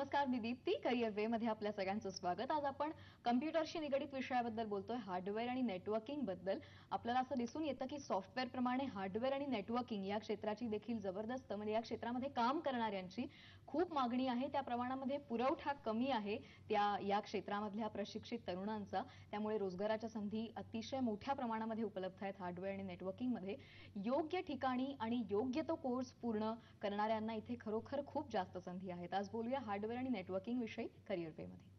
नमस्कार मी दीप्ती, करिअर वे मध्ये आपल्या सगळ्यांचं स्वागत। आज आपण कम्प्युटरशी निगडित विषयाबद्दल बोलतोय, हार्डवेअर आणि नेटवर्किंग बद्दल। आपल्याला असं दिसून येतं की सॉफ्टवेअर प्रमाणे हार्डवेअर आणि नेटवर्किंग या क्षेत्राची देखील जबरदस्त म्हणजे या क्षेत्रामध्ये काम करणाऱ्यांची खूप मागणी आहे, त्या प्रमाणामध्ये पुरवठा कमी आहे या क्षेत्रामधल्या प्रशिक्षित तरुणांचा। त्यामुळे रोजगाराच्या संधी अतिशय मोठ्या प्रमाणामध्ये उपलब्ध आहेत हार्डवेअर आणि नेटवर्किंग मध्ये। योग्य ठिकाणी आणि योग्य तो कोर्स पूर्ण करणाऱ्यांना इथे खरोखर खूप जास्त संधी आहेत। आज बोलूया हार्डवेअर आणि नेटवर्किंग विषयी करिअर वे मध्ये।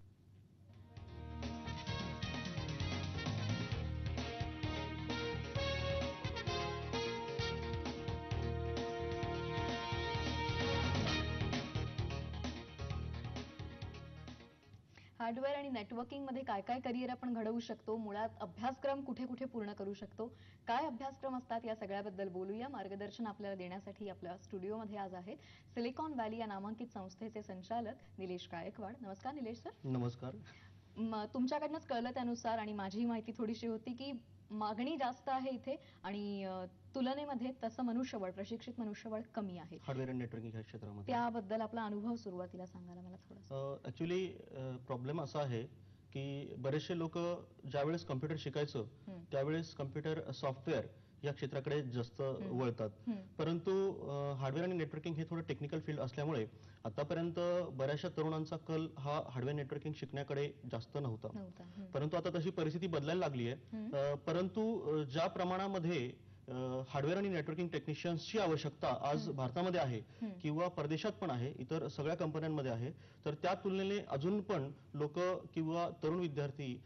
हार्डवेअर आणि नेटवर्किंग मध्ये काय काय करिअर आपण घडवू शकतो, मुळात अभ्यासक्रम कुठे कुठे पूर्ण करू शकतो, काय अभ्यासक्रम असतात, या सगळ्याबद्दल बोलूया। मार्गदर्शन आपल्याला देण्यासाठी आपल्या स्टुडिओमध्ये आज आहेत सिलिकॉन व्हॅली या नामांकित संस्थेचे संचालक निलेश गायकवाड। नमस्कार निलेश सर। नमस्कार। तुमच्याकडनंच कळलं त्यानुसार आणि माझी माहिती थोडीशी होती की मागणी जास्त आहे इथे आणि तुलनेमध्ये तसं मनुष्यबळ, प्रशिक्षित मनुष्यबळ कमी आहे हार्डवेअर आणि नेटवर्किंग या क्षेत्रामध्ये। त्याबद्दल आपला अनुभव सुरुवातीला सांगायला मला थोडंसं। ऍक्च्युअली प्रॉब्लेम असा आहे की बरेचसे लोक ज्यावेळेस कम्प्युटर शिकायचं त्यावेळेस कम्प्युटर सॉफ्टवेअर या क्षेत्राकडे जास्त वळतात, परंतु हार्डवेअर आणि नेटवर्किंग हे थोडं टेक्निकल फील्ड असल्यामुळे आतापर्यंत बऱ्याचशा तरुणांचा कल हा हार्डवेअर नेटवर्किंग शिकण्याकडे जास्त नव्हता। परंतु आता तशी परिस्थिती बदलायला लागली आहे। परंतु ज्या प्रमाणामध्ये हार्डवेअर आणि नेटवर्किंग टेक्निशियन्सची आवश्यकता आज भारतामध्ये आहे किंवा परदेशात पण आहे, इतर सगळ्या कंपन्यांमध्ये आहे, तर त्या तुलनेने अजून पण लोक किंवा तरुण विद्यार्थी